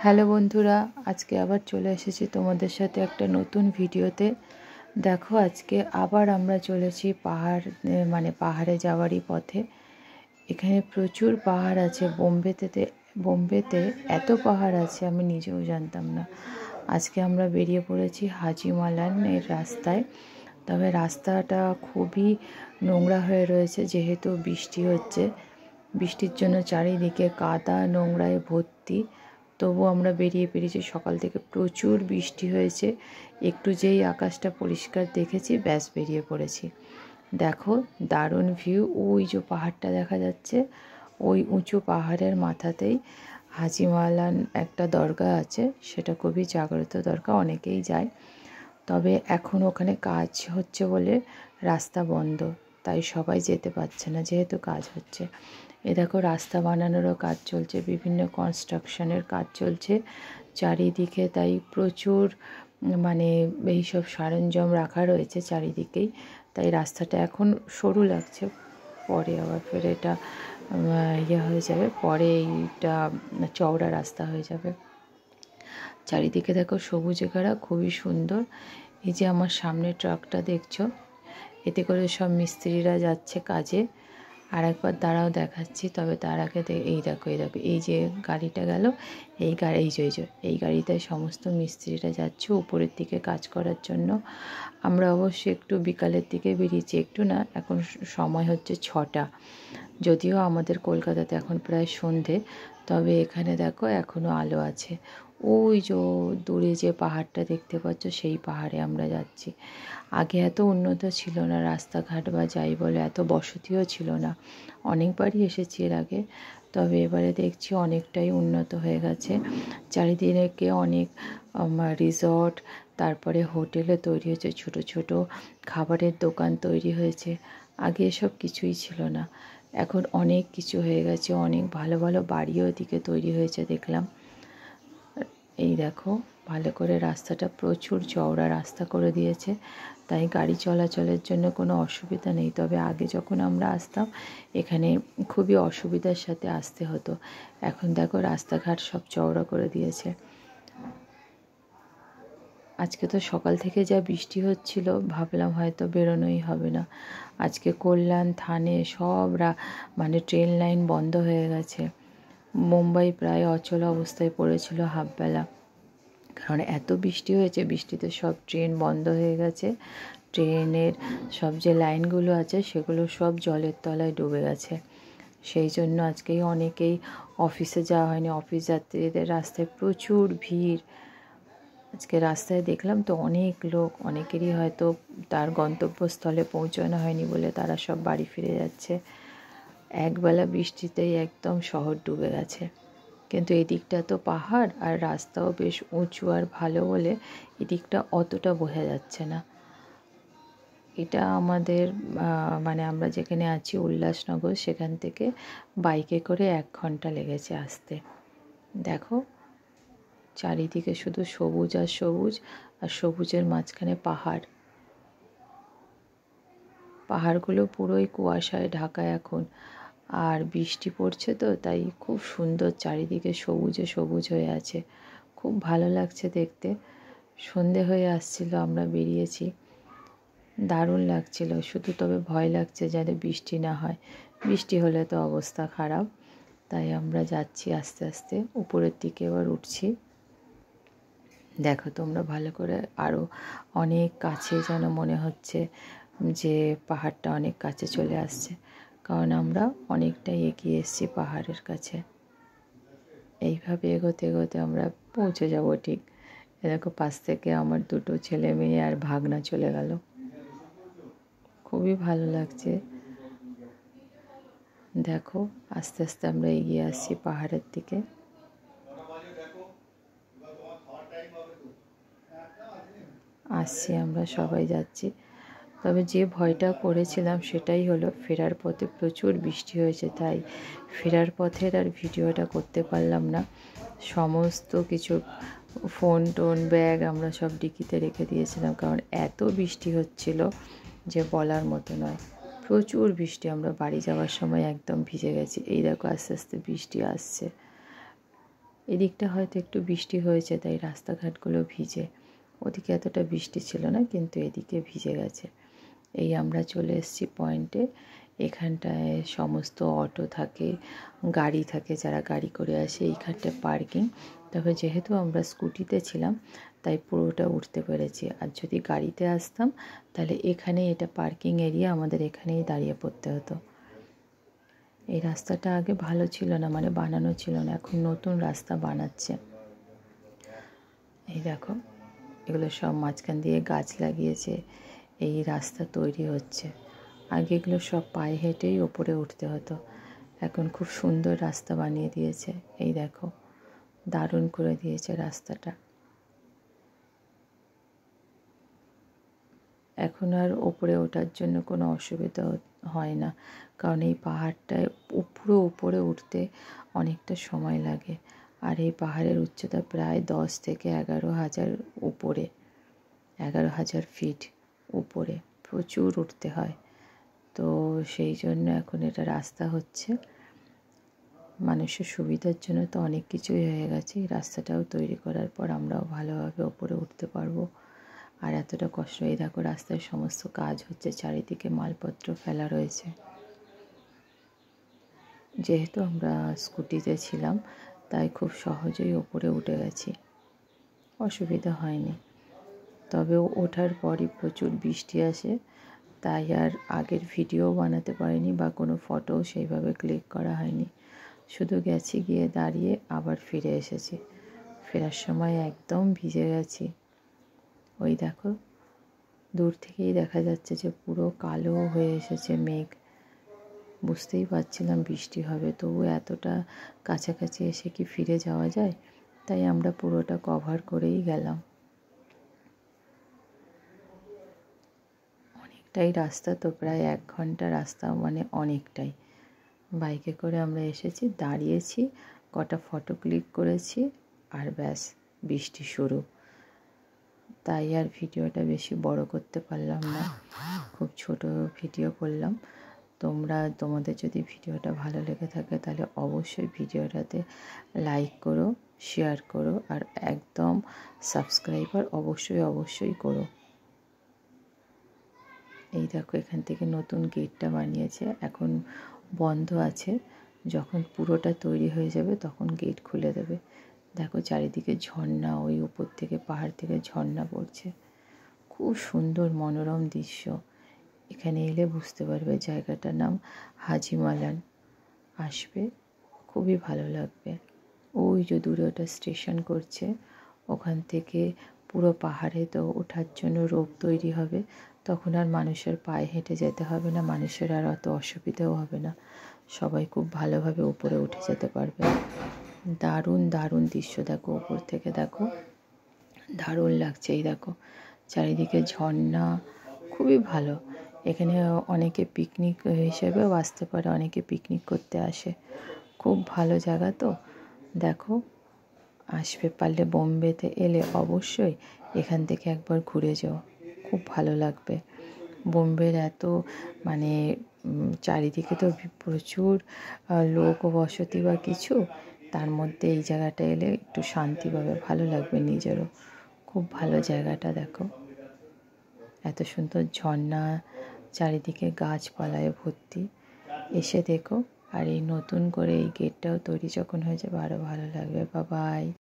Hello বন্ধুরা, আজকে আবার চলে এসেছি তোমাদের সাথে একটা নতুন ভিডিওতে। দেখো, আজকে আবার আমরা চলেছি পাহাড়ে যাওয়ারই পথে। এখানে প্রচুর পাহাড় আছে। বোম্বেতে এত পাহাড় আছে আমি নিজেও জানতাম না। আজকে আমরা বেরিয়ে পড়েছি হাজিমালানের রাস্তায়। তবে রাস্তাটা খুবই নোংরা হয়ে রয়েছে, যেহেতু বৃষ্টি হচ্ছে। বৃষ্টির জন্য চারিদিকে কাদা নোংরায় ভর্তি। তবু আমরা বেরিয়ে পেরেছি। সকাল থেকে প্রচুর বৃষ্টি হয়েছে, একটু যেই আকাশটা পরিষ্কার দেখেছি ব্যাস বেরিয়ে পড়েছি। দেখো, দারুণ ভিউ। ওই যে পাহাড়টা দেখা যাচ্ছে, ওই উঁচু পাহাড়ের মাথাতেই হাজিমালান একটা দরগা আছে। সেটা খুবই জাগ্রত দরগা, অনেকেই যায়। তবে এখন ওখানে কাজ হচ্ছে বলে রাস্তা বন্ধ, তাই সবাই যেতে পারছে না, যেহেতু কাজ হচ্ছে। এ দেখো, রাস্তা বানানোরও কাজ চলছে, বিভিন্ন কনস্ট্রাকশনের কাজ চলছে চারিদিকে। তাই প্রচুর এইসব সরঞ্জাম রাখা রয়েছে চারিদিকেই। তাই রাস্তাটা এখন সরু লাগছে, পরে আবার ফের এটা হয়ে যাবে, পরে এইটা চওড়া রাস্তা হয়ে যাবে। চারিদিকে দেখো সবুজে ঘেরা, খুবই সুন্দর। এই যে আমার সামনে ট্রাকটা দেখছো, এতে করে সব মিস্ত্রিরা যাচ্ছে কাজে। আর একবার দাঁড়াও দেখাচ্ছি। তবে তার আগে এই দেখো এই যে গাড়িটা গেল, এই গাড়িটায় সমস্ত মিস্ত্রিরা যাচ্ছে উপরের দিকে কাজ করার জন্য। আমরা অবশ্যই একটু বিকালের দিকে বেরিয়েছি, একটু না, এখন সময় হচ্ছে 6টা। যদিও আমাদের কলকাতাতে এখন প্রায় সন্ধে, তবে এখানে দেখো এখনও আলো আছে। ওই যে দূরে যে পাহাড়টা দেখতে পাচ্ছ, সেই পাহাড়ে আমরা যাচ্ছি। আগে এত উন্নত ছিল না রাস্তাঘাট, বা যাই বলে এত বসতিও ছিল না। অনেকবারই এসেছি এর আগে, তবে এবারে দেখছি অনেকটাই উন্নত হয়ে গেছে। চারিদিকে অনেক রিসর্ট, তারপরে হোটেলে তৈরি হয়েছে, ছোট ছোট খাবারের দোকান তৈরি হয়েছে। আগে এসব কিছুই ছিল না, এখন অনেক কিছু হয়ে গেছে। অনেক ভালো ভালো বাড়িও এদিকে তৈরি হয়েছে দেখলাম। এই দেখো, ভালো করে রাস্তাটা প্রচুর চওড়া রাস্তা করে দিয়েছে, তাই গাড়ি চলাচলের জন্য কোনো অসুবিধা নেই। তবে আগে যখন আমরা আসতাম, এখানে খুবই অসুবিধার সাথে আসতে হতো। এখন দেখো রাস্তাঘাট সব চওড়া করে দিয়েছে। আজকে তো সকাল থেকে যা বৃষ্টি হচ্ছিল, ভাবলাম হয়তো বেরোনোই হবে না। আজকে কল্যাণ, থানে সব ট্রেন লাইন বন্ধ হয়ে গেছে। মুম্বাই প্রায় অচল অবস্থায় পড়েছিল হাফবেলা, কারণ এত বৃষ্টি হয়েছে। বৃষ্টিতে সব ট্রেন বন্ধ হয়ে গেছে। ট্রেনের সব যে লাইনগুলো আছে সেগুলো সব জলের তলায় ডুবে গেছে। সেই জন্য আজকেই অনেকেই অফিসে যাওয়া হয়নি। অফিস যাত্রীদের রাস্তায় প্রচুর ভিড়। আজকে রাস্তায় দেখলাম তো অনেক লোক, অনেকেরই হয়তো তার গন্তব্যস্থলে পৌঁছানো হয়নি বলে তারা সব বাড়ি ফিরে যাচ্ছে। একবেলা বৃষ্টিতেই একদম শহর ডুবে গেছে। কিন্তু এদিকটা তো পাহাড়, আর রাস্তাও বেশ উঁচু আর ভালো বলে এদিকটা অতটা বোঝা যাচ্ছে না। এটা আমাদের আমরা যেখানে আছি উল্লাসনগর, সেখান থেকে বাইকে করে 1 ঘন্টা লেগেছে আসতে। দেখো, চারিদিকে শুধু সবুজ আর সবুজ, আর সবুজের মাঝখানে পাহাড়। পাহাড়গুলো পুরোই কুয়াশায় ঢাকা এখন, আর বৃষ্টি পড়ছে তো, তাই খুব সুন্দর চারিদিকে সবুজে সবুজ হয়ে আছে। খুব ভালো লাগছে দেখতে। সন্ধে হয়ে আসছিল, আমরা বেরিয়েছি, দারুণ লাগছিল। শুধু তবে ভয় লাগছে যেন বৃষ্টি না হয়। বৃষ্টি হলে তো অবস্থা খারাপ। তাই আমরা যাচ্ছি আস্তে আস্তে, উপরের দিকে এবার উঠছি। দেখো তোমরা ভালো করে, আরও অনেক কাছে যেন মনে হচ্ছে যে পাহাড়টা অনেক কাছে চলে আসছে, কারণ আমরা অনেকটাই এগিয়ে এসেছি পাহাড়ের কাছে। এইভাবে এগোতে এগোতে আমরা পৌঁছে যাব ঠিক। দেখো, পাশ থেকে আমার 2 ছেলে মেয়ে আর ভাগনা চলে গেল। খুবই ভালো লাগছে। দেখো, আস্তে আস্তে আমরা এগিয়ে আসছি পাহাড়ের দিকে। আসছি, আমরা সবাই যাচ্ছি। তবে যে ভয়টা করেছিলাম সেটাই হলো, ফেরার পথে প্রচুর বৃষ্টি হয়েছে, তাই ফেরার পথের আর ভিডিওটা করতে পারলাম না। সমস্ত কিছু ফোন টোন ব্যাগ আমরা সব ডিকিতে রেখে দিয়েছিলাম, কারণ এত বৃষ্টি হচ্ছিল যে বলার মতো নয়। প্রচুর বৃষ্টি, আমরা বাড়ি যাওয়ার সময় একদম ভিজে গেছি। এই দেখো আস্তে আস্তে বৃষ্টি আসছে। এদিকটা হয়তো একটু বৃষ্টি হয়েছে তাই রাস্তাঘাটগুলো ভিজে, ওদিকে এতটা বৃষ্টি ছিল না কিন্তু এদিকে ভিজে গেছে। এই আমরা চলে এসেছি পয়েন্টে। এখানটায় সমস্ত অটো থাকে, গাড়ি থাকে, যারা গাড়ি করে আসে এইখানটায় পার্কিং। তবে যেহেতু আমরা স্কুটিতে ছিলাম তাই পুরোটা উঠতে পেরেছি, আর যদি গাড়িতে আসতাম তাহলে এখানেই এটা পার্কিং এরিয়া, আমাদের এখানেই দাঁড়িয়ে পড়তে হতো। এই রাস্তাটা আগে ভালো ছিল না, মানে বানানো ছিল না, এখন নতুন রাস্তা বানাচ্ছে। এই দেখো এগুলো সব মাঝখান দিয়ে গাছ লাগিয়েছে, এই রাস্তা তৈরি হচ্ছে। আগে এগুলো সব পায়ে হেঁটেই ওপরে উঠতে হতো, এখন খুব সুন্দর রাস্তা বানিয়ে দিয়েছে। এই দেখো দারুণ করে দিয়েছে রাস্তাটা। এখন আর ওপরে ওঠার জন্য কোনো অসুবিধা হয় না, কারণ এই পাহাড়টায় পুরো উপরে উঠতে অনেকটা সময় লাগে। আর এই পাহাড়ের উচ্চতা প্রায় 10 থেকে 11,000 উপরে, 11,000 ফিট উপরে, প্রচুর উঠতে হয়। তো সেই জন্য এখন এটা রাস্তা হচ্ছে মানুষের সুবিধার জন্য। তো অনেক কিছুই হয়ে গেছে, এই রাস্তাটাও তৈরি করার পর আমরাও ভালোভাবে ওপরে উঠতে পারবো। আর এতটা কষ্ট, এই দেখো রাস্তায় সমস্ত কাজ হচ্ছে, চারিদিকে মালপত্র ফেলা রয়েছে। যেহেতু আমরা স্কুটিতে ছিলাম তাই খুব সহজেই ওপরে উঠে গেছি, অসুবিধা হয়নি। তবে ওঠার পরই প্রচুর বৃষ্টি আসে, তাই আর আগের ভিডিও বানাতে পারিনি বা কোনো ফটোও সেইভাবে ক্লিক করা হয়নি। শুধু গেছি, গিয়ে দাঁড়িয়ে আবার ফিরে এসেছি। ফেরার সময় একদম ভিজে গেছি। ওই দেখো দূর থেকেই দেখা যাচ্ছে যে পুরো কালো হয়ে এসেছে মেঘ। বুঝতেই পারছিলাম বৃষ্টি হবে, তবু এতটা কাছাকাছি এসে কি ফিরে যাওয়া যায়, তাই আমরা পুরোটা কভার করেই গেলাম। অনেকটাই রাস্তা তো, প্রায় 1 ঘন্টা রাস্তা, মানে অনেকটাই। বাইকে করে আমরা এসেছি, দাঁড়িয়েছি, কটা ফটো ক্লিক করেছি, আর ব্যাস বৃষ্টি শুরু। তাই আর ভিডিওটা বেশি বড় করতে পারলাম না, খুব ছোট ভিডিও করলাম। তোমাদের যদি ভিডিওটা ভালো লেগে থাকে তাহলে অবশ্যই ভিডিওটাতে লাইক করো, শেয়ার করো, আর একদম সাবস্ক্রাইবার অবশ্যই করো। এই দেখো এখান থেকে নতুন গেটটা বানিয়েছে, এখন বন্ধ আছে, যখন পুরোটা তৈরি হয়ে যাবে তখন গেট খুলে দেবে। দেখো চারিদিকে ঝর্ণা, ওই উপর থেকে পাহাড় থেকে ঝর্ণা পড়ছে, খুব সুন্দর মনোরম দৃশ্য। এখানে এলে বুঝতে পারবে জায়গাটার নাম হাজিমালান। আসবে, খুবই ভালো লাগবে। ওই যে দূরে ওটা স্টেশন করছে, ওখান থেকে পুরো পাহাড়ে তো ওঠার জন্য রোপ তৈরি হবে, তখন আর মানুষের পায়ে হেঁটে যেতে হবে না, মানুষের আর অত অসুবিধাও হবে না, সবাই খুব ভালোভাবে উপরে উঠে যেতে পারবে। দারুণ দারুণ দৃশ্য, দেখো উপর থেকে দেখো, দারুণ লাগছে। এই দেখো চারিদিকে ঝর্ণা, খুবই ভালো। এখানে অনেকে পিকনিক হিসেবেও আসতে পারে, অনেকে পিকনিক করতে আসে, খুব ভালো জায়গা। তো দেখো আসবে, পারলে বোম্বেতে এলে অবশ্যই এখান থেকে একবার ঘুরে যাও, খুব ভালো লাগবে। বোম্বের এত মানে চারিদিকে তো প্রচুর লোক বসতি বা কিছু, তার মধ্যে এই জায়গাটা এলে একটু শান্তি পাবে, ভালো লাগবে নিজেরও, খুব ভালো জায়গাটা। দেখো এত সুন্দর ঝর্ণা, চারিদিকে গাছপালায় ভর্তি, এসে দেখো। আর এই নতুন করে এই গেটটাও তৈরি যখন হয়ে যাবে আরও ভালো লাগবে। বাই।